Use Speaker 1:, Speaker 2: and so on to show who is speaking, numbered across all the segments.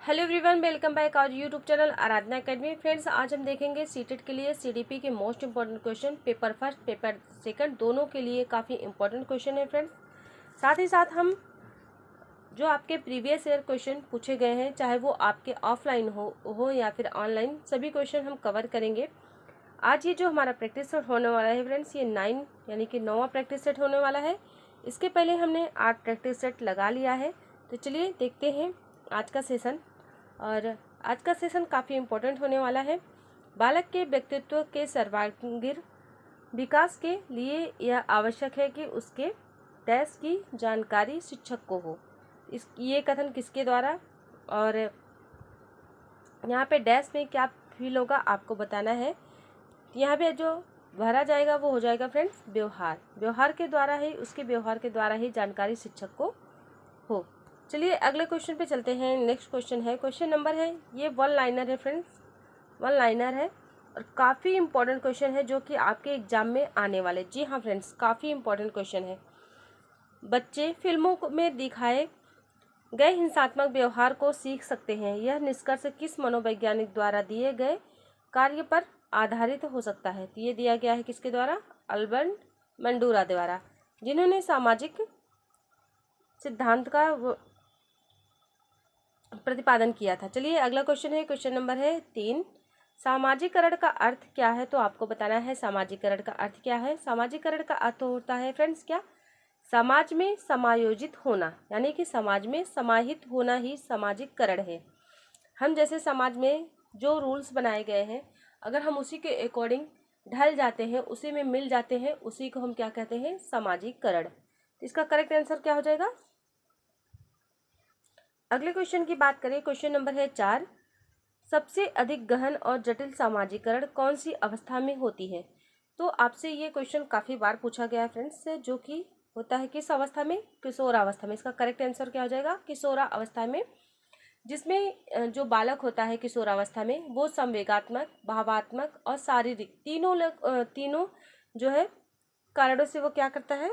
Speaker 1: Hello everyone, welcome back our YouTube channel Aradhana academy. Friends, आज हम देखेंगे सीटेट के लिए सीडीपी के most important question. Paper first paper second दोनों के लिए काफ़ी इंपॉर्टेंट क्वेश्चन है फ्रेंड्स। साथ ही साथ हम जो आपके प्रीवियस ईयर क्वेश्चन पूछे गए हैं, चाहे वो आपके ऑफलाइन हो या फिर ऑनलाइन, सभी क्वेश्चन हम कवर करेंगे। आज ये जो हमारा प्रैक्टिस सेट होने वाला है फ्रेंड्स, ये 9 यानी कि 9वां प्रैक्टिस सेट होने वाला है। इसके पहले हमने 8 प्रैक्टिस सेट लगा लिया है। तो चलिए देखते हैं आज का सेशन। और आज का सेशन काफ़ी इम्पोर्टेंट होने वाला है। बालक के व्यक्तित्व के सर्वांगीण विकास के लिए यह आवश्यक है कि उसके डैश की जानकारी शिक्षक को हो। ये कथन किसके द्वारा, और यहाँ पे डैश में क्या फील होगा आपको बताना है। यहाँ पे जो भरा जाएगा वो हो जाएगा फ्रेंड्स व्यवहार के द्वारा ही, उसके व्यवहार के द्वारा ही जानकारी शिक्षक को हो। चलिए अगले क्वेश्चन पे चलते हैं। नेक्स्ट क्वेश्चन है, क्वेश्चन नंबर है, ये वन लाइनर है फ्रेंड्स, वन लाइनर है और काफ़ी इंपॉर्टेंट क्वेश्चन है जो कि आपके एग्जाम में आने वाले। जी हाँ फ्रेंड्स, काफ़ी इंपॉर्टेंट क्वेश्चन है। बच्चे फिल्मों में दिखाए गए हिंसात्मक व्यवहार को सीख सकते हैं। यह निष्कर्ष किस मनोवैज्ञानिक द्वारा दिए गए कार्य पर आधारित हो सकता है। तो ये दिया गया है किसके द्वारा, अल्बर्ट मंडूरा द्वारा, जिन्होंने सामाजिक सिद्धांत का प्रतिपादन किया था। चलिए अगला क्वेश्चन है, क्वेश्चन नंबर है 3, सामाजिकरण का अर्थ क्या है। तो आपको बताना है सामाजिकरण का अर्थ क्या है। सामाजिकरण का अर्थ होता है फ्रेंड्स क्या, समाज में समायोजित होना, यानी कि समाज में समाहित होना ही सामाजिकरण है। हम जैसे समाज में जो रूल्स बनाए गए हैं, अगर हम उसी के अकॉर्डिंग ढल जाते हैं, उसी में मिल जाते हैं, उसी को हम क्या कहते हैं, सामाजिकरण। इसका करेक्ट आंसर क्या हो जाएगा। अगले क्वेश्चन की बात करें, क्वेश्चन नंबर है 4, सबसे अधिक गहन और जटिल सामाजिकरण कौन सी अवस्था में होती है। तो आपसे ये क्वेश्चन काफ़ी बार पूछा गया है फ्रेंड्स, जो कि होता है किस अवस्था में, किशोरावस्था में। इसका करेक्ट आंसर क्या हो जाएगा, किशोरावस्था में, जिसमें जो बालक होता है किशोरावस्था में, वो संवेगात्मक, भावात्मक और शारीरिक तीनों जो है कारणों से वो क्या करता है,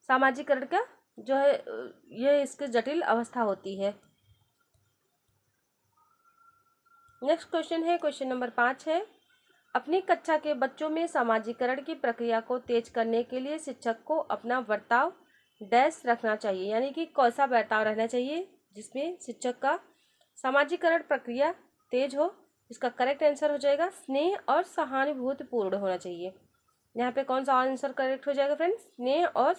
Speaker 1: सामाजिकरण का जो है ये इसकी जटिल अवस्था होती है। नेक्स्ट क्वेश्चन है, क्वेश्चन नंबर 5 है, अपनी कक्षा के बच्चों में सामाजिकरण की प्रक्रिया को तेज करने के लिए शिक्षक को अपना वर्ताव डैश रखना चाहिए, यानी कि कैसा बर्ताव रहना चाहिए जिसमें शिक्षक का सामाजिकरण प्रक्रिया तेज हो। इसका करेक्ट आंसर हो जाएगा स्नेह और सहानुभूतिपूर्ण होना चाहिए। यहाँ पे कौन सा आंसर करेक्ट हो जाएगा फ्रेंड्स, स्नेह और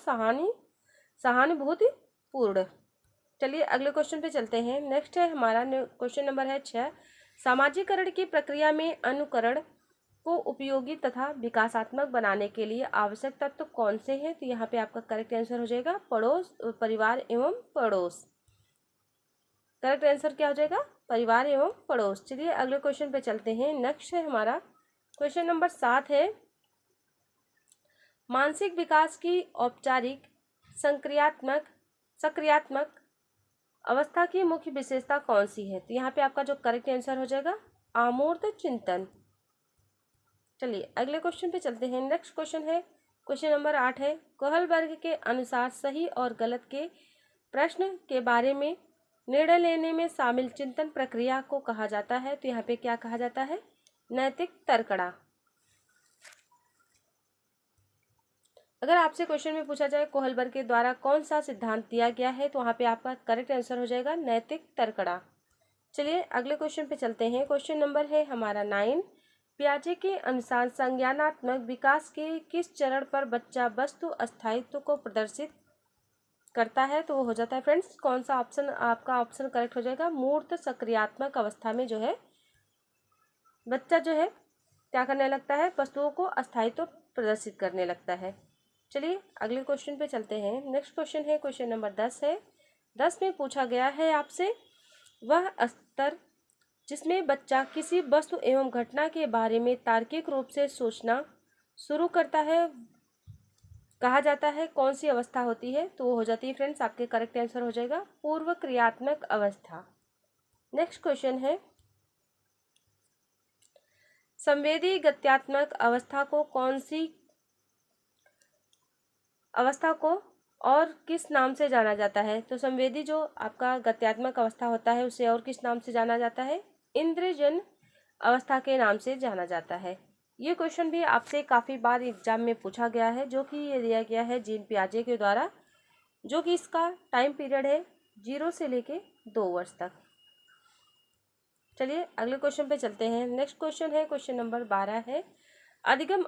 Speaker 1: सहानुभूतिपूर्ण। चलिए अगले क्वेश्चन पे चलते हैं। नेक्स्ट है हमारा क्वेश्चन नंबर है 6, सामाजिकरण की प्रक्रिया में अनुकरण को उपयोगी तथा विकासात्मक बनाने के लिए आवश्यक तत्व कौन से हैं। तो यहाँ पे आपका करेक्ट आंसर हो जाएगा पड़ोस, परिवार एवं पड़ोस। करेक्ट आंसर क्या हो जाएगा, परिवार एवं पड़ोस। चलिए अगले क्वेश्चन पे चलते हैं। नेक्स्ट है हमारा क्वेश्चन नंबर 7 है, मानसिक विकास की औपचारिक सक्रियात्मक अवस्था की मुख्य विशेषता कौन सी है। तो यहाँ पे आपका जो करेक्ट आंसर हो जाएगा अमूर्त चिंतन। चलिए अगले क्वेश्चन पे चलते हैं। नेक्स्ट क्वेश्चन है, क्वेश्चन नंबर 8 है, कोहलबर्ग के अनुसार सही और गलत के प्रश्न के बारे में निर्णय लेने में शामिल चिंतन प्रक्रिया को कहा जाता है। तो यहाँ पे क्या कहा जाता है, नैतिक तर्कणा। अगर आपसे क्वेश्चन में पूछा जाए कोहलबर्ग के द्वारा कौन सा सिद्धांत दिया गया है, तो वहाँ पे आपका करेक्ट आंसर हो जाएगा नैतिक तर्कणा। चलिए अगले क्वेश्चन पे चलते हैं। क्वेश्चन नंबर है हमारा 9, पियाजे के अनुसार संज्ञानात्मक विकास के किस चरण पर बच्चा वस्तु अस्थायित्व को प्रदर्शित करता है। तो वो हो जाता है फ्रेंड्स, कौन सा ऑप्शन, आपका ऑप्शन करेक्ट हो जाएगा मूर्त सक्रियात्मक अवस्था में जो है बच्चा जो है क्या करने लगता है, वस्तुओं को अस्थायित्व प्रदर्शित करने लगता है। चलिए अगले क्वेश्चन पे चलते हैं। नेक्स्ट क्वेश्चन है, क्वेश्चन नंबर 10 है। 10 में पूछा गया है आपसे, वह स्तर जिसमें बच्चा किसी वस्तु एवं घटना के बारे में तार्किक रूप से सोचना शुरू करता है, कहा जाता है कौन सी अवस्था होती है। तो वो हो जाती है फ्रेंड्स, आपके करेक्ट आंसर हो जाएगा पूर्व क्रियात्मक अवस्था। नेक्स्ट क्वेश्चन है, संवेदी गत्यात्मक अवस्था को और किस नाम से जाना जाता है? तो संवेदी जो आपका गत्यात्मक अवस्था होता है उसे और किस नाम से जाना जाता है? इंद्रजन अवस्था के नाम से जाना जाता है। ये क्वेश्चन भी आपसे काफ़ी बार एग्जाम में पूछा गया है, जो कि ये दिया गया है जीन पियाजे के द्वारा, जो कि इसका टाइम पीरियड है 0 से लेके 2 वर्ष तक। चलिए अगले क्वेश्चन पे चलते हैं। नेक्स्ट क्वेश्चन है, क्वेश्चन नंबर 12 है, अधिगम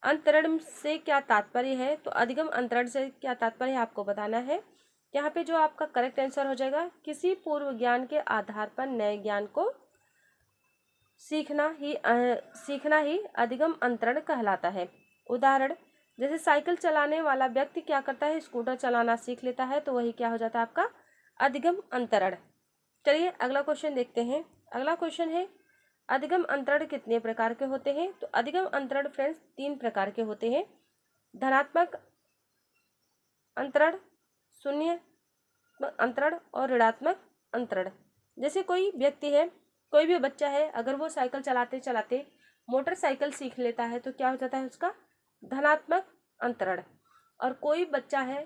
Speaker 1: अंतरण से क्या तात्पर्य है? तो अधिगम अंतरण से क्या तात्पर्य है आपको बताना है। यहाँ पे जो आपका करेक्ट आंसर हो जाएगा, किसी पूर्व ज्ञान के आधार पर नए ज्ञान को सीखना ही अधिगम अंतरण कहलाता है। उदाहरण, जैसे साइकिल चलाने वाला व्यक्ति क्या करता है? स्कूटर चलाना सीख लेता है, तो वही क्या हो जाता है आपका अधिगम अंतरण। चलिए अगला क्वेश्चन देखते हैं। अगला क्वेश्चन है, अधिगम अंतरण कितने प्रकार के होते हैं? तो अधिगम अंतरण फ्रेंड्स 3 प्रकार के होते हैं, धनात्मक अंतरण, शून्य अंतरण और ऋणात्मक अंतरण। जैसे कोई व्यक्ति है, कोई भी बच्चा है, अगर वो साइकिल चलाते चलाते मोटरसाइकिल सीख लेता है तो क्या हो जाता है उसका धनात्मक अंतरण। और कोई बच्चा है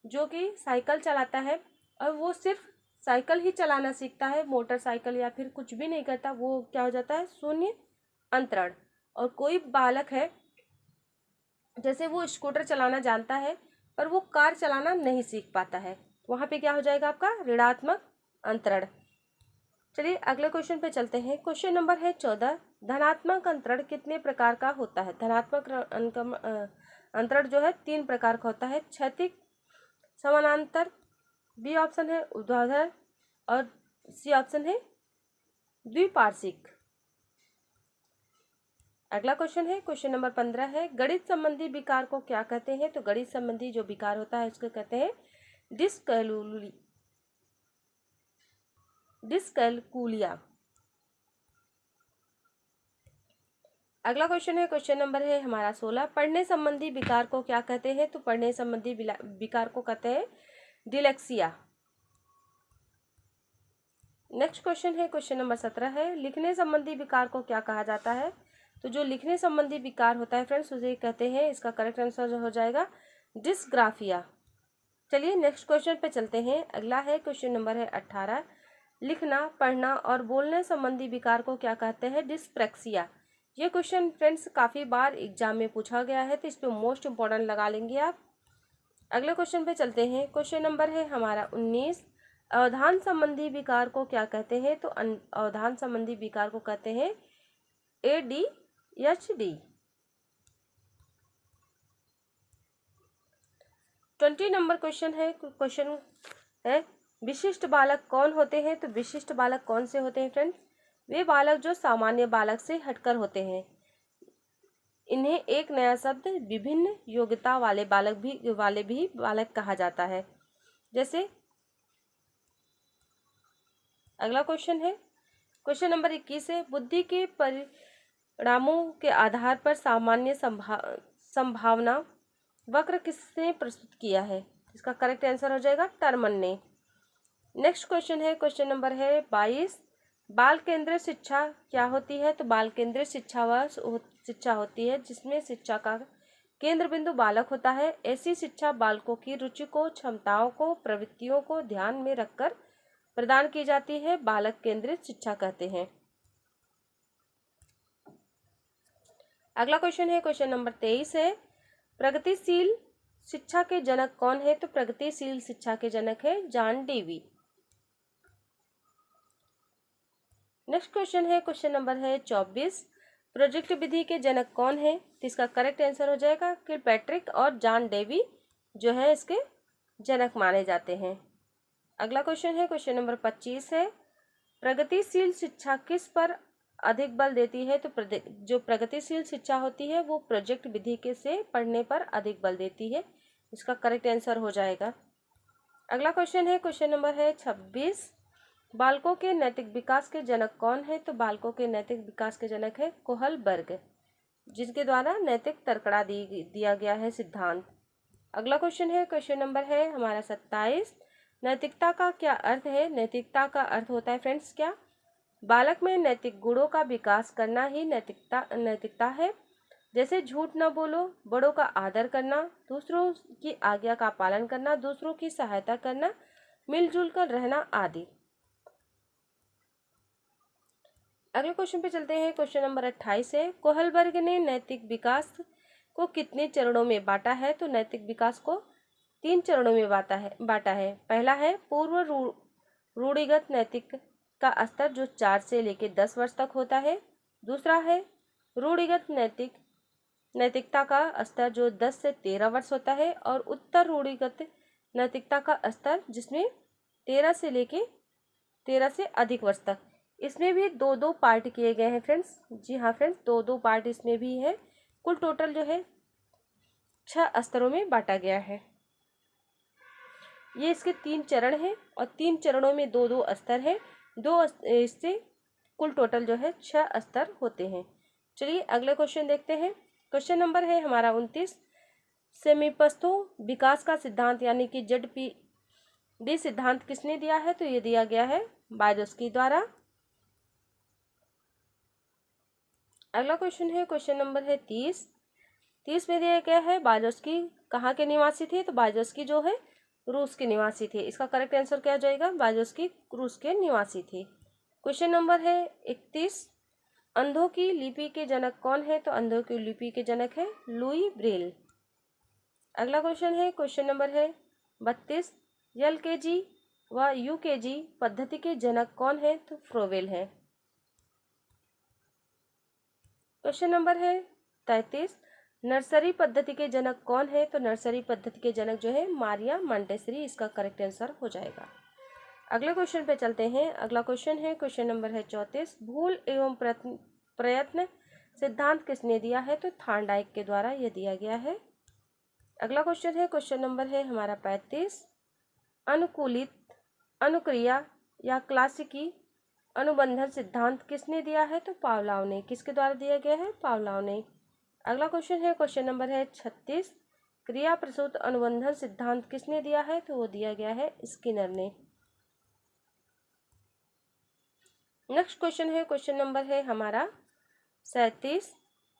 Speaker 1: जो कि साइकिल चलाता है और वो सिर्फ साइकिल ही चलाना सीखता है, मोटरसाइकिल या फिर कुछ भी नहीं करता, वो क्या हो जाता है शून्य अंतरण। और कोई बालक है, जैसे वो स्कूटर चलाना जानता है पर वो कार चलाना नहीं सीख पाता है, वहाँ पे क्या हो जाएगा आपका ऋणात्मक अंतरण। चलिए अगले क्वेश्चन पे चलते हैं। क्वेश्चन नंबर है 14, धनात्मक अंतरण कितने प्रकार का होता है? धनात्मक अंतरण जो है 3 प्रकार का होता है, क्षैतिज, समानांतर, बी ऑप्शन है ऊर्ध्वाधर और सी ऑप्शन है द्विपार्श्विक। अगला क्वेश्चन है, क्वेश्चन नंबर 15 है, गणित संबंधी विकार को क्या कहते हैं? तो गणित संबंधी जो विकार होता है उसको कहते हैं डिस्कैलकुलिया। अगला क्वेश्चन है, क्वेश्चन नंबर है हमारा 16, पढ़ने संबंधी विकार को क्या कहते हैं? तो पढ़ने संबंधी विकार को कहते हैं डिलेक्सिया। नेक्स्ट क्वेश्चन है, क्वेश्चन नंबर 17 है, लिखने संबंधी विकार को क्या कहा जाता है? तो जो लिखने संबंधी विकार होता है फ्रेंड्स उसे कहते हैं, इसका करेक्ट आंसर हो जाएगा डिस्ग्राफिया। चलिए नेक्स्ट क्वेश्चन पे चलते हैं। अगला है क्वेश्चन नंबर है 18, लिखना, पढ़ना और बोलने संबंधी विकार को क्या कहते हैं? डिस्प्रैक्सिया। ये क्वेश्चन फ्रेंड्स काफ़ी बार एग्जाम में पूछा गया है, तो इस पर मोस्ट इम्पोर्टेंट लगा लेंगे आप। अगले क्वेश्चन पे चलते हैं। क्वेश्चन नंबर है हमारा 19, अवधान संबंधी विकार को क्या कहते हैं? तो अवधान संबंधी विकार को कहते हैं ADHD। 20 नंबर क्वेश्चन है, विशिष्ट बालक कौन होते हैं? तो विशिष्ट बालक कौन से होते हैं फ्रेंड्स? वे बालक जो सामान्य बालक से हटकर होते हैं। इन्हें एक नया शब्द विभिन्न योग्यता वाले भी बालक कहा जाता है। जैसे अगला क्वेश्चन है, क्वेश्चन नंबर 21 है, बुद्धि के परिणामों के आधार पर सामान्य संभावना वक्र किसने प्रस्तुत किया है? इसका करेक्ट आंसर हो जाएगा टर्मन ने। नेक्स्ट क्वेश्चन है, क्वेश्चन नंबर है 22, बाल केंद्रित शिक्षा क्या होती है? तो बाल केंद्रित शिक्षा वह शिक्षा होती है जिसमें शिक्षा का केंद्र बिंदु बालक होता है। ऐसी शिक्षा बालकों की रुचि को, क्षमताओं को, प्रवृत्तियों को ध्यान में रखकर प्रदान की जाती है, बालक केंद्रित शिक्षा कहते हैं। अगला क्वेश्चन है, क्वेश्चन नंबर 23 है, प्रगतिशील शिक्षा के जनक कौन है? तो प्रगतिशील शिक्षा के जनक है जॉन डेवी। नेक्स्ट क्वेश्चन है, क्वेश्चन नंबर है 24, प्रोजेक्ट विधि के जनक कौन है? तो इसका करेक्ट आंसर हो जाएगा किलपैट्रिक और जॉन डेवी जो है इसके जनक माने जाते हैं। अगला क्वेश्चन है, क्वेश्चन नंबर 25 है, प्रगतिशील शिक्षा किस पर अधिक बल देती है? तो जो प्रगतिशील शिक्षा होती है वो प्रोजेक्ट विधि के से पढ़ने पर अधिक बल देती है, इसका करेक्ट आंसर हो जाएगा। अगला क्वेश्चन है, क्वेश्चन नंबर है 26, बालकों के नैतिक विकास के जनक कौन है? तो बालकों के नैतिक विकास के जनक है कोहलबर्ग, जिसके द्वारा नैतिक तर्कड़ा दिया गया है सिद्धांत। अगला क्वेश्चन है, क्वेश्चन नंबर है हमारा 27, नैतिकता का क्या अर्थ है? नैतिकता का अर्थ होता है फ्रेंड्स क्या? बालक में नैतिक गुणों का विकास करना ही नैतिकता है। जैसे झूठ न बोलो, बड़ों का आदर करना, दूसरों की आज्ञा का पालन करना, दूसरों की सहायता करना, मिलजुल कर रहना आदि। अगले क्वेश्चन पे चलते हैं। क्वेश्चन नंबर 28 है, कोहलबर्ग ने नैतिक विकास को कितने चरणों में बांटा है? तो नैतिक विकास को 3 चरणों में बांटा है। पहला है पूर्व रूढ़िगत नैतिक का स्तर जो 4 से लेकर 10 वर्ष तक होता है। दूसरा है रूढ़िगत नैतिकता का स्तर जो 10 से 13 वर्ष होता है। और उत्तर रूढ़िगत नैतिकता का स्तर जिसमें 13 से अधिक वर्ष तक। इसमें भी 2-2 पार्ट किए गए हैं फ्रेंड्स। जी हाँ फ्रेंड्स, 2-2 पार्ट इसमें भी है। कुल टोटल जो है 6 स्तरों में बांटा गया है। ये इसके 3 चरण हैं और 3 चरणों में 2-2 स्तर है। इससे कुल टोटल जो है 6 स्तर होते हैं। चलिए अगले क्वेश्चन देखते हैं। क्वेश्चन नंबर है हमारा 29, सेमीपस्थो विकास का सिद्धांत यानी कि ZPD सिद्धांत किसने दिया है? तो ये दिया गया है बायोट्स्की द्वारा। अगला क्वेश्चन है, क्वेश्चन नंबर है 30 में दिया गया है बायोट्स्की कहाँ के निवासी थे? तो बायोट्स्की जो है रूस के निवासी थे। इसका करेक्ट आंसर क्या हो जाएगा? बायोट्स्की रूस के निवासी थे। क्वेश्चन नंबर है 31, अंधों की लिपि के जनक कौन है? तो अंधों की लिपि के जनक है लुई ब्रेल। अगला क्वेश्चन है, क्वेश्चन नंबर है 32, LKG व UKG पद्धति के जनक कौन है? तो फ्रोवेल है। क्वेश्चन नंबर है 33, नर्सरी पद्धति के जनक कौन है? तो नर्सरी पद्धति के जनक जो है मारिया मॉन्टेसरी। इसका करेक्ट आंसर हो जाएगा। अगले क्वेश्चन पे चलते हैं। अगला क्वेश्चन है, क्वेश्चन नंबर है 34, भूल एवं प्रयत्न सिद्धांत किसने दिया है? तो थार्नडाइक के द्वारा यह दिया गया है। अगला क्वेश्चन है, क्वेश्चन नंबर है हमारा 35, अनुकूलित अनुक्रिया या क्लासिकी अनुबंधन सिद्धांत किसने दिया है? तो पावलोव ने। किसके द्वारा दिया गया है? पावलोव ने। अगला क्वेश्चन है, क्वेश्चन नंबर है 36, क्रिया प्रसूत अनुबंधन सिद्धांत किसने दिया है? तो वो दिया गया है स्किनर ने। नेक्स्ट क्वेश्चन है, क्वेश्चन नंबर है हमारा 37,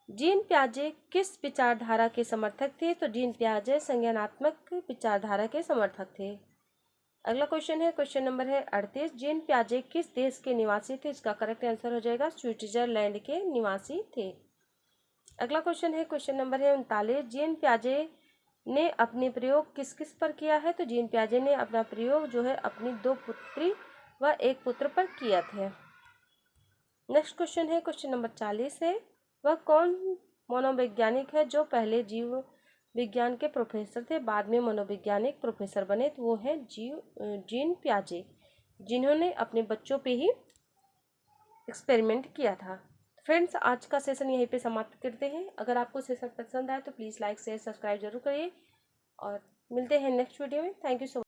Speaker 1: जीन पियाजे किस विचारधारा के समर्थक थे? तो जीन पियाजे संज्ञानात्मक विचारधारा के समर्थक थे। अगला क्वेश्चन है, क्वेश्चन नंबर है 38, जीन पियाजे किस देश के निवासी थे? इसका करेक्ट आंसर हो जाएगा स्विट्जरलैंड के निवासी थे। अगला क्वेश्चन है, क्वेश्चन नंबर है 39, जीन पियाजे ने अपने प्रयोग किस किस पर किया है? तो जीन पियाजे ने अपना प्रयोग जो है अपनी 2 पुत्री व 1 पुत्र पर किया था। नेक्स्ट क्वेश्चन है, क्वेश्चन नंबर 40 है, वह कौन मनोवैज्ञानिक है जो पहले जीव विज्ञान के प्रोफेसर थे, बाद में मनोवैज्ञानिक प्रोफेसर बने? तो वो है जीन पियाजे, जिन्होंने अपने बच्चों पे ही एक्सपेरिमेंट किया था। फ्रेंड्स, आज का सेशन यहीं पे समाप्त करते हैं। अगर आपको सेशन पसंद आए तो प्लीज़ लाइक शेयर सब्सक्राइब जरूर करिए और मिलते हैं नेक्स्ट वीडियो में। Thank you so much.